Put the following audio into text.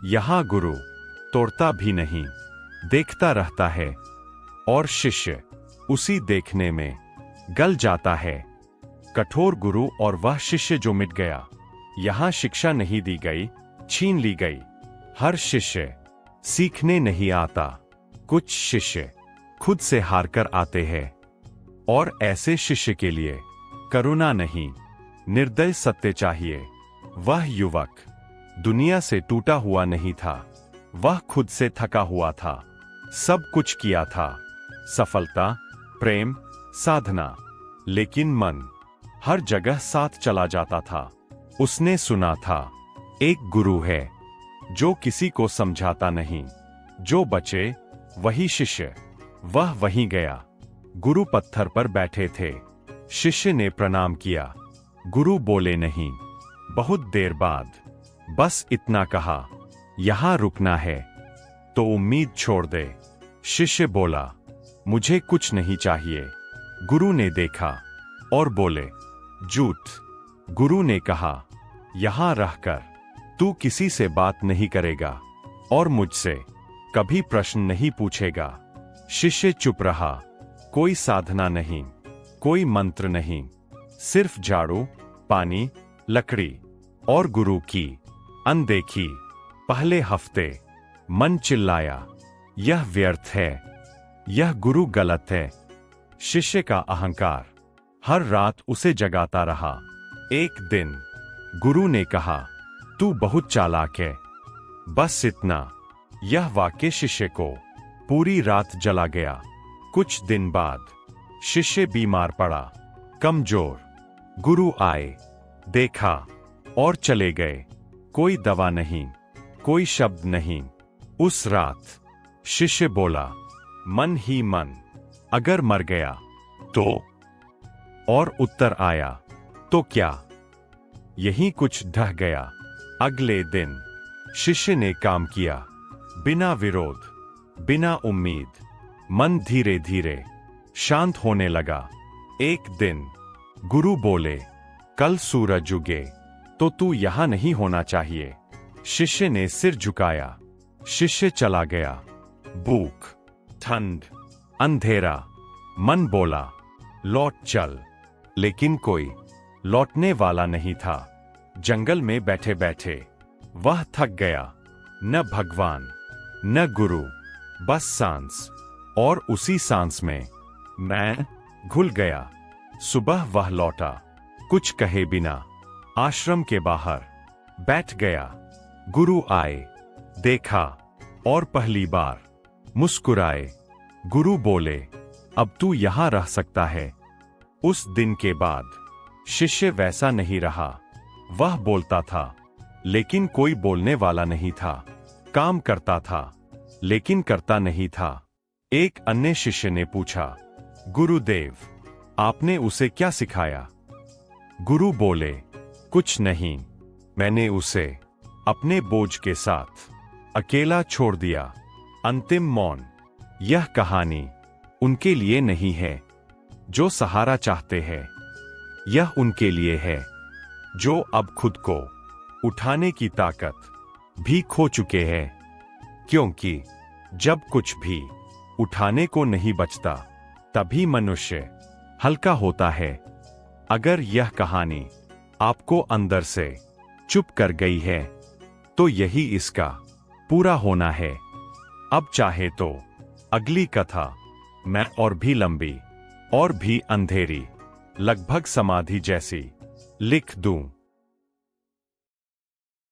यहाँ गुरु तोड़ता भी नहीं, देखता रहता है, और शिष्य उसी देखने में गल जाता है। कठोर गुरु और वह शिष्य जो मिट गया। यहाँ शिक्षा नहीं दी गई, छीन ली गई। हर शिष्य सीखने नहीं आता, कुछ शिष्य खुद से हारकर आते हैं, और ऐसे शिष्य के लिए करुणा नहीं, निर्दय सत्य चाहिए। वह युवक दुनिया से टूटा हुआ नहीं था, वह खुद से थका हुआ था। सब कुछ किया था, सफलता, प्रेम, साधना, लेकिन मन हर जगह साथ चला जाता था। उसने सुना था, एक गुरु है जो किसी को समझाता नहीं, जो बचे वही शिष्य। वह वहीं गया। गुरु पत्थर पर बैठे थे। शिष्य ने प्रणाम किया। गुरु बोले नहीं। बहुत देर बाद बस इतना कहा, यहां रुकना है तो उम्मीद छोड़ दे। शिष्य बोला, मुझे कुछ नहीं चाहिए। गुरु ने देखा और बोले, झूठ। गुरु ने कहा, यहां रहकर तू किसी से बात नहीं करेगा और मुझसे कभी प्रश्न नहीं पूछेगा। शिष्य चुप रहा। कोई साधना नहीं, कोई मंत्र नहीं, सिर्फ झाड़ू, पानी, लकड़ी और गुरु की अनदेखी। पहले हफ्ते मन चिल्लाया, यह व्यर्थ है, यह गुरु गलत है। शिष्य का अहंकार हर रात उसे जगाता रहा। एक दिन गुरु ने कहा, तू बहुत चालाक है, बस इतना। यह वाक्य शिष्य को पूरी रात जला गया। कुछ दिन बाद शिष्य बीमार पड़ा, कमजोर। गुरु आए, देखा और चले गए। कोई दवा नहीं, कोई शब्द नहीं। उस रात शिष्य बोला, मन ही मन, अगर मर गया तो? और उत्तर आया, तो क्या? यही कुछ ढह गया। अगले दिन शिष्य ने काम किया, बिना विरोध, बिना उम्मीद। मन धीरे धीरे शांत होने लगा। एक दिन गुरु बोले, कल सूरज उगे तो तू यहां नहीं होना चाहिए। शिष्य ने सिर झुकाया। शिष्य चला गया। भूख, ठंड, अंधेरा। मन बोला, लौट चल, लेकिन कोई लौटने वाला नहीं था। जंगल में बैठे बैठे वह थक गया। न भगवान, न गुरु, बस सांस। और उसी सांस में मैं घुल गया। सुबह वह लौटा, कुछ कहे बिना, आश्रम के बाहर बैठ गया। गुरु आए, देखा और पहली बार मुस्कुराए। गुरु बोले, अब तू यहां रह सकता है। उस दिन के बाद शिष्य वैसा नहीं रहा। वह बोलता था, लेकिन कोई बोलने वाला नहीं था। काम करता था, लेकिन करता नहीं था। एक अन्य शिष्य ने पूछा, गुरुदेव, आपने उसे क्या सिखाया? गुरु बोले, कुछ नहीं, मैंने उसे अपने बोझ के साथ अकेला छोड़ दिया। अंतिम मौन। यह कहानी उनके लिए नहीं है जो सहारा चाहते हैं, यह उनके लिए है जो अब खुद को उठाने की ताकत भी खो चुके हैं। क्योंकि जब कुछ भी उठाने को नहीं बचता, तभी मनुष्य हल्का होता है। अगर यह कहानी आपको अंदर से चुप कर गई है, तो यही इसका पूरा होना है। अब चाहे तो अगली कथा मैं और भी लंबी और भी अंधेरी, लगभग समाधि जैसी लिख दूं।